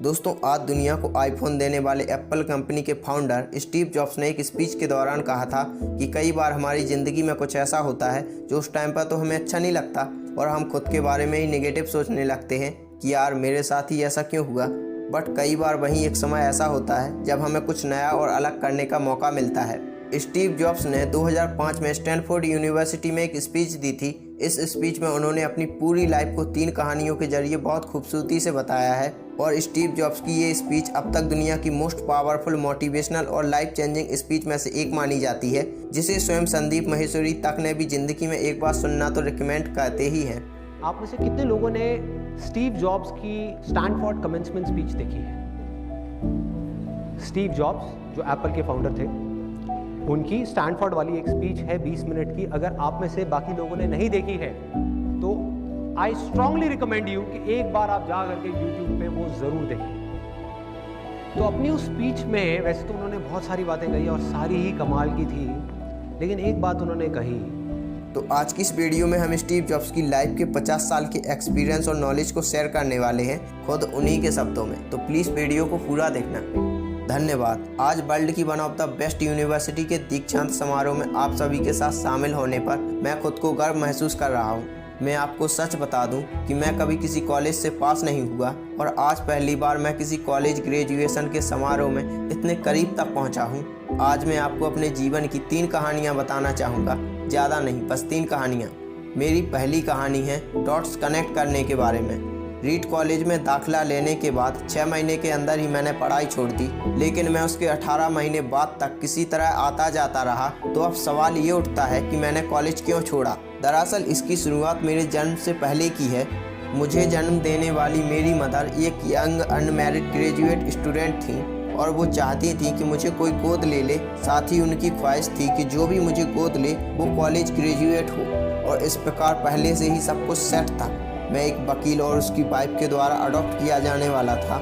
दोस्तों, आज दुनिया को आईफोन देने वाले एप्पल कंपनी के फाउंडर स्टीव जॉब्स ने एक स्पीच के दौरान कहा था कि कई बार हमारी ज़िंदगी में कुछ ऐसा होता है जो उस टाइम पर तो हमें अच्छा नहीं लगता और हम खुद के बारे में ही नेगेटिव सोचने लगते हैं कि यार मेरे साथ ही ऐसा क्यों हुआ। बट कई बार वहीं एक समय ऐसा होता है जब हमें कुछ नया और अलग करने का मौका मिलता है। स्टीव जॉब्स ने 2005 में स्टैनफोर्ड यूनिवर्सिटी में एक स्पीच दी थी। इस स्पीच में उन्होंने अपनी पूरी लाइफ को 3 कहानियों के जरिए बहुत खूबसूरती से बताया है और स्टीव जॉब्स की ये स्पीच अब तक दुनिया की मोस्ट पावरफुल, मोटिवेशनल और लाइफ चेंजिंग स्पीच में से एक मानी जाती है, जिसे स्वयं संदीप माहेश्वरी तक ने भी जिंदगी में एक बार सुनना तो रिकमेंड करते ही हैं। आप में से कितने लोगों ने स्टीव जॉब्स की स्टैनफोर्ड कमेंसमेंट स्पीच देखी है? स्टीव जॉब्स जो एप्पल के फाउंडर थे, उनकी स्टैनफोर्ड वाली एक स्पीच है 20 मिनट की। अगर आप में से बाकी लोगों ने नहीं देखी है तो आई स्ट्रांगली रिकमेंड यू कि एक बार आप जा करके यूट्यूब पे वो ज़रूर देखें। तो अपनी उस स्पीच में वैसे तो उन्होंने बहुत सारी बातें कही और सारी ही कमाल की थी, लेकिन एक बात उन्होंने कही। तो आज की इस वीडियो में हम स्टीव जॉब्स की लाइफ के 50 साल के एक्सपीरियंस और नॉलेज को शेयर करने वाले हैं, खुद उन्हीं के शब्दों में। तो प्लीज़ वीडियो को पूरा देखना। धन्यवाद। आज वर्ल्ड की one of the best university के दीक्षांत समारोह में आप सभी के साथ शामिल होने पर मैं खुद को गर्व महसूस कर रहा हूँ। मैं आपको सच बता दूं कि मैं कभी किसी कॉलेज से पास नहीं हुआ और आज पहली बार मैं किसी कॉलेज ग्रेजुएशन के समारोह में इतने करीब तक पहुंचा हूं। आज मैं आपको अपने जीवन की 3 कहानियां बताना चाहूँगा, ज़्यादा नहीं, बस 3 कहानियां। मेरी पहली कहानी है डॉट्स कनेक्ट करने के बारे में। रीड कॉलेज में दाखिला लेने के बाद 6 महीने के अंदर ही मैंने पढ़ाई छोड़ दी, लेकिन मैं उसके 18 महीने बाद तक किसी तरह आता जाता रहा। तो अब सवाल ये उठता है कि मैंने कॉलेज क्यों छोड़ा। दरअसल इसकी शुरुआत मेरे जन्म से पहले की है। मुझे जन्म देने वाली मेरी मदर एक यंग अनमैरिड ग्रेजुएट स्टूडेंट थी और वो चाहती थी कि मुझे कोई गोद ले ले। साथ ही उनकी ख्वाहिश थी कि जो भी मुझे गोद ले वो कॉलेज ग्रेजुएट हो और इस प्रकार पहले से ही सब कुछ सेट था। मैं एक वकील और उसकी वाइफ के द्वारा अडॉप्ट किया जाने वाला था,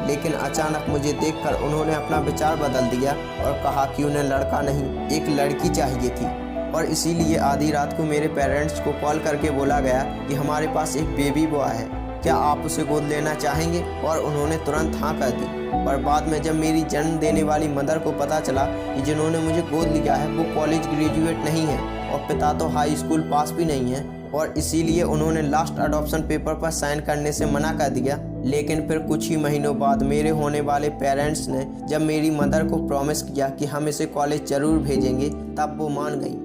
लेकिन अचानक मुझे देखकर उन्होंने अपना विचार बदल दिया और कहा कि उन्हें लड़का नहीं, एक लड़की चाहिए थी। और इसीलिए आधी रात को मेरे पेरेंट्स को कॉल करके बोला गया कि हमारे पास एक बेबी बॉय है, क्या आप उसे गोद लेना चाहेंगे? और उन्होंने तुरंत हाँ कर दी। पर बाद में जब मेरी जन्म देने वाली मदर को पता चला कि जिन्होंने मुझे गोद लिया है वो कॉलेज ग्रेजुएट नहीं है और पिता तो हाई स्कूल पास भी नहीं है, और इसीलिए उन्होंने लास्ट अडॉप्शन पेपर पर साइन करने से मना कर दिया। लेकिन फिर कुछ ही महीनों बाद मेरे होने वाले पेरेंट्स ने जब मेरी मदर को प्रॉमिस किया कि हम इसे कॉलेज ज़रूर भेजेंगे, तब वो मान गई।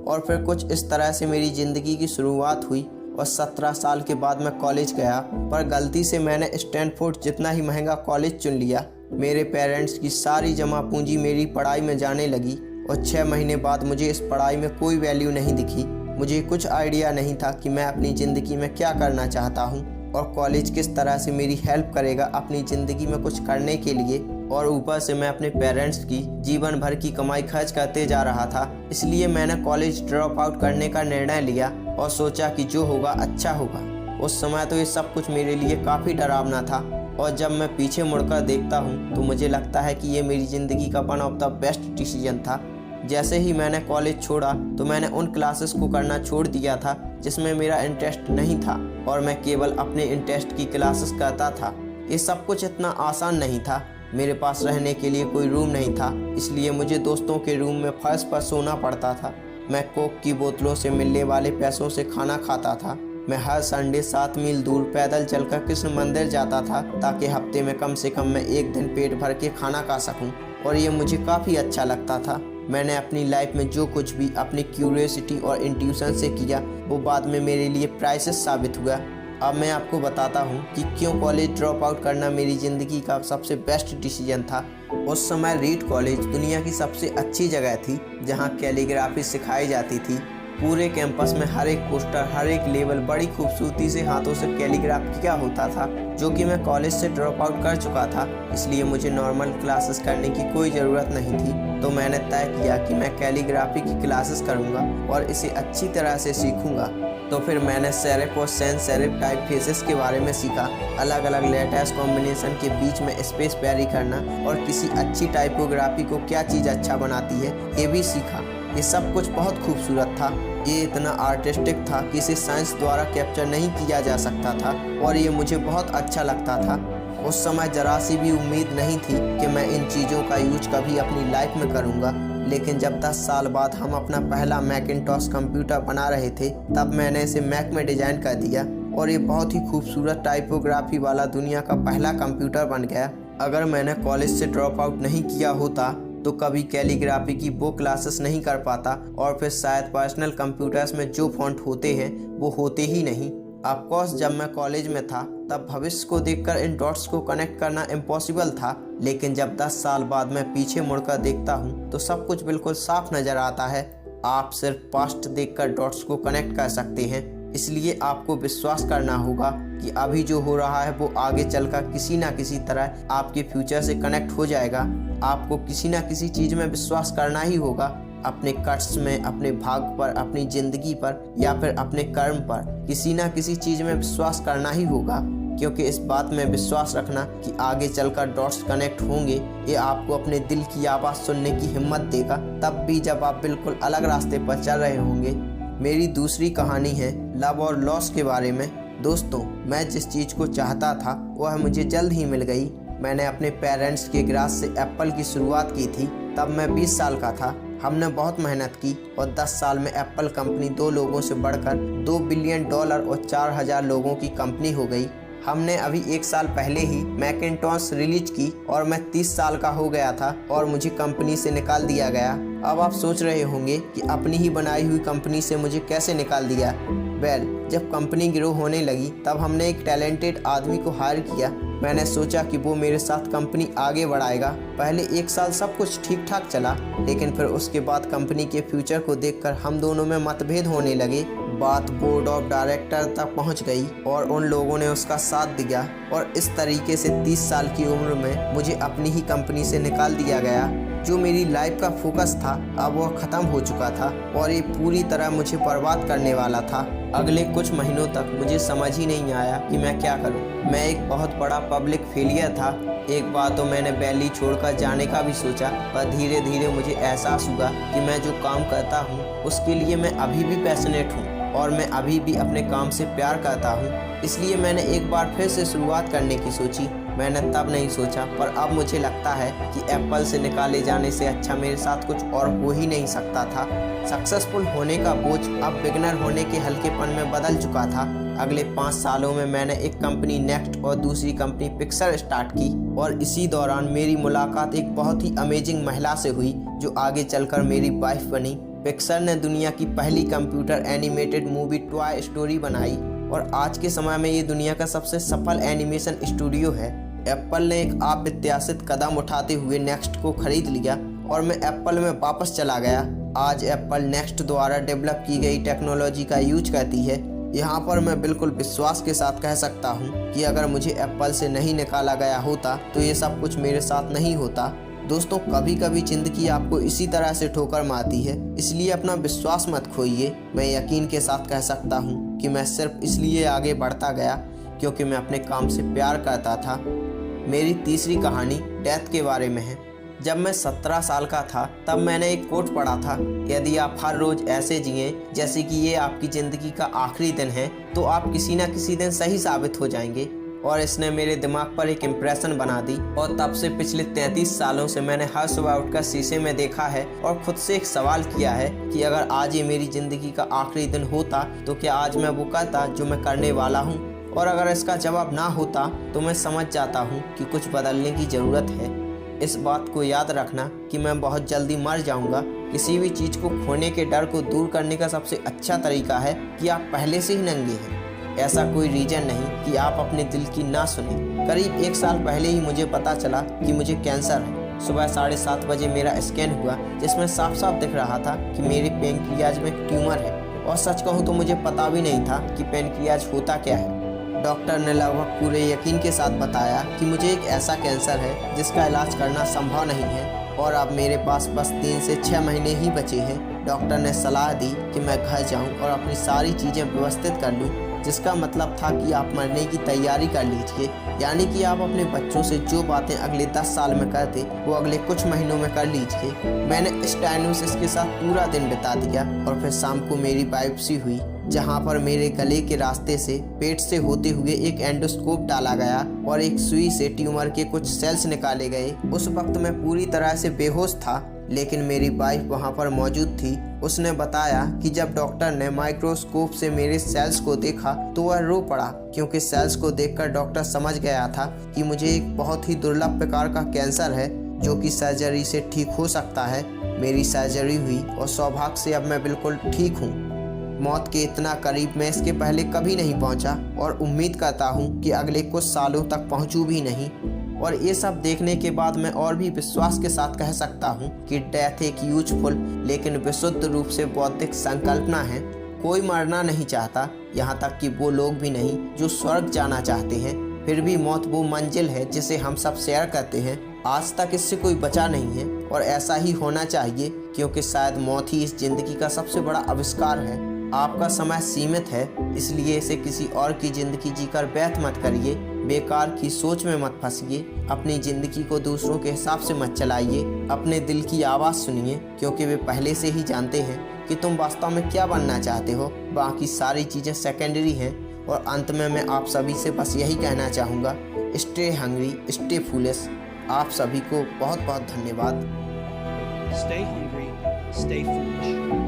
और फिर कुछ इस तरह से मेरी ज़िंदगी की शुरुआत हुई और 17 साल के बाद मैं कॉलेज गया, पर गलती से मैंने स्टैनफोर्ड जितना ही महंगा कॉलेज चुन लिया। मेरे पेरेंट्स की सारी जमा पूंजी मेरी पढ़ाई में जाने लगी और 6 महीने बाद मुझे इस पढ़ाई में कोई वैल्यू नहीं दिखी। मुझे कुछ आइडिया नहीं था कि मैं अपनी ज़िंदगी में क्या करना चाहता हूँ और कॉलेज किस तरह से मेरी हेल्प करेगा अपनी ज़िंदगी में कुछ करने के लिए। और ऊपर से मैं अपने पेरेंट्स की जीवन भर की कमाई खर्च करते जा रहा था। इसलिए मैंने कॉलेज ड्रॉप आउट करने का निर्णय लिया और सोचा कि जो होगा अच्छा होगा। उस समय तो ये सब कुछ मेरे लिए काफ़ी डरावना था और जब मैं पीछे मुड़कर देखता हूँ तो मुझे लगता है कि ये मेरी ज़िंदगी का one of the best decision था। जैसे ही मैंने कॉलेज छोड़ा तो मैंने उन क्लासेस को करना छोड़ दिया था जिसमें मेरा इंटरेस्ट नहीं था और मैं केवल अपने इंटरेस्ट की क्लासेस करता था। ये सब कुछ इतना आसान नहीं था। मेरे पास रहने के लिए कोई रूम नहीं था, इसलिए मुझे दोस्तों के रूम में फर्श पर सोना पड़ता था। मैं कोक की बोतलों से मिलने वाले पैसों से खाना खाता था। मैं हर संडे 7 मील दूर पैदल चलकर कृष्ण मंदिर जाता था ताकि हफ्ते में कम से कम मैं एक दिन पेट भर के खाना खा सकूं, और ये मुझे काफ़ी अच्छा लगता था। मैंने अपनी लाइफ में जो कुछ भी अपनी क्यूरियोसिटी और इंट्यूशन से किया वो बाद में मेरे लिए प्राइसेस साबित हुआ। अब मैं आपको बताता हूँ कि क्यों कॉलेज ड्रॉप आउट करना मेरी ज़िंदगी का सबसे बेस्ट डिसीजन था। उस समय रीड कॉलेज दुनिया की सबसे अच्छी जगह थी जहाँ कैलीग्राफी सिखाई जाती थी। पूरे कैंपस में हर एक पोस्टर, हर एक लेवल बड़ी खूबसूरती से हाथों से कैलीग्राफ किया होता था, जो कि मैं कॉलेज से ड्रॉप आउट कर चुका था, इसलिए मुझे नॉर्मल क्लासेस करने की कोई ज़रूरत नहीं थी। तो मैंने तय किया कि मैं कैलीग्राफी की क्लासेस करूँगा और इसे अच्छी तरह से सीखूँगा। तो फिर मैंने सेरिफ और सैंस सेरिफ टाइप फेसेस के बारे में सीखा, अलग अलग लेटर्स कॉम्बिनेशन के बीच में स्पेस पैरी करना और किसी अच्छी टाइपोग्राफी को क्या चीज़ अच्छा बनाती है ये भी सीखा। ये सब कुछ बहुत खूबसूरत था। ये इतना आर्टिस्टिक था कि इसे साइंस द्वारा कैप्चर नहीं किया जा सकता था और ये मुझे बहुत अच्छा लगता था। उस समय जरा सी भी उम्मीद नहीं थी कि मैं इन चीज़ों का यूज कभी अपनी लाइफ में करूँगा। लेकिन जब 10 साल बाद हम अपना पहला मैकिंटॉश कंप्यूटर बना रहे थे, तब मैंने इसे मैक में डिज़ाइन कर दिया और ये बहुत ही खूबसूरत टाइपोग्राफी वाला दुनिया का पहला कंप्यूटर बन गया। अगर मैंने कॉलेज से ड्रॉप आउट नहीं किया होता तो कभी कैलीग्राफी की वो क्लासेस नहीं कर पाता और फिर शायद पर्सनल कंप्यूटर्स में जो फॉन्ट होते हैं वो होते ही नहीं। ऑफ कोर्स जब मैं कॉलेज में था तब भविष्य को देखकर इन डॉट्स को कनेक्ट करना इम्पॉसिबल था, लेकिन जब 10 साल बाद मैं पीछे मुड़कर देखता हूँ तो सब कुछ बिल्कुल साफ नज़र आता है। आप सिर्फ पास्ट देखकर डॉट्स को कनेक्ट कर सकते हैं, इसलिए आपको विश्वास करना होगा कि अभी जो हो रहा है वो आगे चलकर किसी ना किसी तरह आपके फ्यूचर से कनेक्ट हो जाएगा। आपको किसी ना किसी चीज़ में विश्वास करना ही होगा, अपने कट्स में, अपने भाग पर, अपनी ज़िंदगी पर या फिर अपने कर्म पर। किसी ना किसी चीज़ में विश्वास करना ही होगा, क्योंकि इस बात में विश्वास रखना कि आगे चलकर डॉट्स कनेक्ट होंगे, ये आपको अपने दिल की आवाज़ सुनने की हिम्मत देगा, तब भी जब आप बिल्कुल अलग रास्ते पर चल रहे होंगे। मेरी दूसरी कहानी है लव और लॉस के बारे में। दोस्तों, मैं जिस चीज़ को चाहता था वह मुझे जल्द ही मिल गई। मैंने अपने पेरेंट्स के गैराज से एप्पल की शुरुआत की थी। तब मैं 20 साल का था। हमने बहुत मेहनत की और 10 साल में एप्पल कंपनी 2 लोगों से बढ़कर $2 बिलियन और 4000 लोगों की कंपनी हो गई। हमने अभी 1 साल पहले ही मैकिंटॉश रिलीज की और मैं 30 साल का हो गया था और मुझे कंपनी से निकाल दिया गया। अब आप सोच रहे होंगे कि अपनी ही बनाई हुई कंपनी से मुझे कैसे निकाल दिया। वेल, जब कंपनी ग्रो होने लगी तब हमने एक टैलेंटेड आदमी को हायर किया। मैंने सोचा कि वो मेरे साथ कंपनी आगे बढ़ाएगा। पहले 1 साल सब कुछ ठीक ठाक चला, लेकिन फिर उसके बाद कंपनी के फ्यूचर को देखकर हम दोनों में मतभेद होने लगे। बात बोर्ड ऑफ डायरेक्टर तक पहुंच गई और उन लोगों ने उसका साथ दिया और इस तरीके से 30 साल की उम्र में मुझे अपनी ही कंपनी से निकाल दिया गया। जो मेरी लाइफ का फोकस था अब वह ख़त्म हो चुका था और ये पूरी तरह मुझे बर्बाद करने वाला था। अगले कुछ महीनों तक मुझे समझ ही नहीं आया कि मैं क्या करूं। मैं एक बहुत बड़ा पब्लिक फेलियर था। एक बार तो मैंने वैली छोड़कर जाने का भी सोचा, पर धीरे धीरे मुझे एहसास हुआ कि मैं जो काम करता हूं उसके लिए मैं अभी भी पैशनेट हूं और मैं अभी भी अपने काम से प्यार करता हूं। इसलिए मैंने एक बार फिर से शुरुआत करने की सोची। मैंने तब नहीं सोचा, पर अब मुझे लगता है कि एप्पल से निकाले जाने से अच्छा मेरे साथ कुछ और हो ही नहीं सकता था। सक्सेसफुल होने का बोझ अब बिगिनर होने के हल्केपन में बदल चुका था। अगले 5 सालों में मैंने एक कंपनी नेक्स्ट और दूसरी कंपनी पिक्सर स्टार्ट की और इसी दौरान मेरी मुलाकात एक बहुत ही अमेजिंग महिला से हुई जो आगे चलकर मेरी वाइफ बनी। पिक्सर ने दुनिया की पहली computer animated movie toy story बनाई और आज के समय में ये दुनिया का सबसे सफल एनिमेशन स्टूडियो है। एप्पल ने एक अप्रत्याशित कदम उठाते हुए नेक्स्ट को खरीद लिया और मैं एप्पल में वापस चला गया। आज एप्पल नेक्स्ट द्वारा डेवलप की गई टेक्नोलॉजी का यूज करती है। यहाँ पर मैं बिल्कुल विश्वास के साथ कह सकता हूँ कि अगर मुझे एप्पल से नहीं निकाला गया होता तो ये सब कुछ मेरे साथ नहीं होता। दोस्तों, कभी कभी जिंदगी आपको इसी तरह से ठोकर मारती है, इसलिए अपना विश्वास मत खोइए। मैं यकीन के साथ कह सकता हूँ कि मैं सिर्फ इसलिए आगे बढ़ता गया क्योंकि मैं अपने काम से प्यार करता था। मेरी तीसरी कहानी डेथ के बारे में है। जब मैं 17 साल का था तब मैंने एक कोट पढ़ा था, यदि आप हर रोज ऐसे जिए जैसे कि ये आपकी ज़िंदगी का आखिरी दिन है तो आप किसी न किसी दिन सही साबित हो जाएंगे। और इसने मेरे दिमाग पर एक इम्प्रेशन बना दी और तब से पिछले 33 सालों से मैंने हर सुबह उठकर शीशे में देखा है और खुद से एक सवाल किया है कि अगर आज ये मेरी ज़िंदगी का आखिरी दिन होता तो क्या आज मैं वो करता जो मैं करने वाला हूँ। और अगर इसका जवाब ना होता तो मैं समझ जाता हूँ कि कुछ बदलने की ज़रूरत है। इस बात को याद रखना कि मैं बहुत जल्दी मर जाऊँगा। किसी भी चीज़ को खोने के डर को दूर करने का सबसे अच्छा तरीका है कि आप पहले से ही नंगे हैं। ऐसा कोई रीजन नहीं कि आप अपने दिल की ना सुने। करीब 1 साल पहले ही मुझे पता चला कि मुझे कैंसर है। सुबह 7:30 बजे मेरा स्कैन हुआ जिसमें साफ साफ दिख रहा था कि मेरे पेनक्रियाज में एक ट्यूमर है और सच कहूँ तो मुझे पता भी नहीं था कि पेनक्रियाज होता क्या है। डॉक्टर ने लगभग पूरे यकीन के साथ बताया कि मुझे एक ऐसा कैंसर है जिसका इलाज करना संभव नहीं है और अब मेरे पास बस 3 से 6 महीने ही बचे हैं। डॉक्टर ने सलाह दी कि मैं घर जाऊं और अपनी सारी चीज़ें व्यवस्थित कर लूं, जिसका मतलब था कि आप मरने की तैयारी कर लीजिए, यानी कि आप अपने बच्चों से जो बातें अगले 10 साल में करते वो अगले कुछ महीनों में कर लीजिए। मैंने इस डायग्नोसिस के साथ पूरा दिन बिता दिया और फिर शाम को मेरी बायोप्सी हुई जहां पर मेरे गले के रास्ते से पेट से होते हुए एक एंडोस्कोप डाला गया और एक सुई से ट्यूमर के कुछ सेल्स निकाले गए। उस वक्त मैं पूरी तरह से बेहोश था, लेकिन मेरी वाइफ वहां पर मौजूद थी। उसने बताया कि जब डॉक्टर ने माइक्रोस्कोप से मेरे सेल्स को देखा तो वह रो पड़ा, क्योंकि सेल्स को देखकर डॉक्टर समझ गया था कि मुझे एक बहुत ही दुर्लभ प्रकार का कैंसर है जो कि सर्जरी से ठीक हो सकता है। मेरी सर्जरी हुई और सौभाग्य से अब मैं बिल्कुल ठीक हूँ। मौत के इतना करीब मैं इसके पहले कभी नहीं पहुंचा और उम्मीद करता हूं कि अगले कुछ सालों तक पहुंचूं भी नहीं। और ये सब देखने के बाद मैं और भी विश्वास के साथ कह सकता हूं कि डेथ एक यूजफुल लेकिन विशुद्ध रूप से बौद्धिक संकल्पना है। कोई मरना नहीं चाहता, यहाँ तक कि वो लोग भी नहीं जो स्वर्ग जाना चाहते हैं। फिर भी मौत वो मंजिल है जिसे हम सब शेयर करते हैं। आज तक इससे कोई बचा नहीं है और ऐसा ही होना चाहिए, क्योंकि शायद मौत ही इस जिंदगी का सबसे बड़ा आविष्कार है। आपका समय सीमित है, इसलिए इसे किसी और की जिंदगी जीकर व्यर्थ मत करिए। बेकार की सोच में मत फंसिए। अपनी जिंदगी को दूसरों के हिसाब से मत चलाइए। अपने दिल की आवाज़ सुनिए, क्योंकि वे पहले से ही जानते हैं कि तुम वास्तव में क्या बनना चाहते हो। बाकी सारी चीज़ें सेकेंडरी हैं। और अंत में मैं आप सभी से बस यही कहना चाहूँगा, स्टे हंग्री, स्टे फूलिश। आप सभी को बहुत बहुत धन्यवाद। Stay hungry, stay foolish.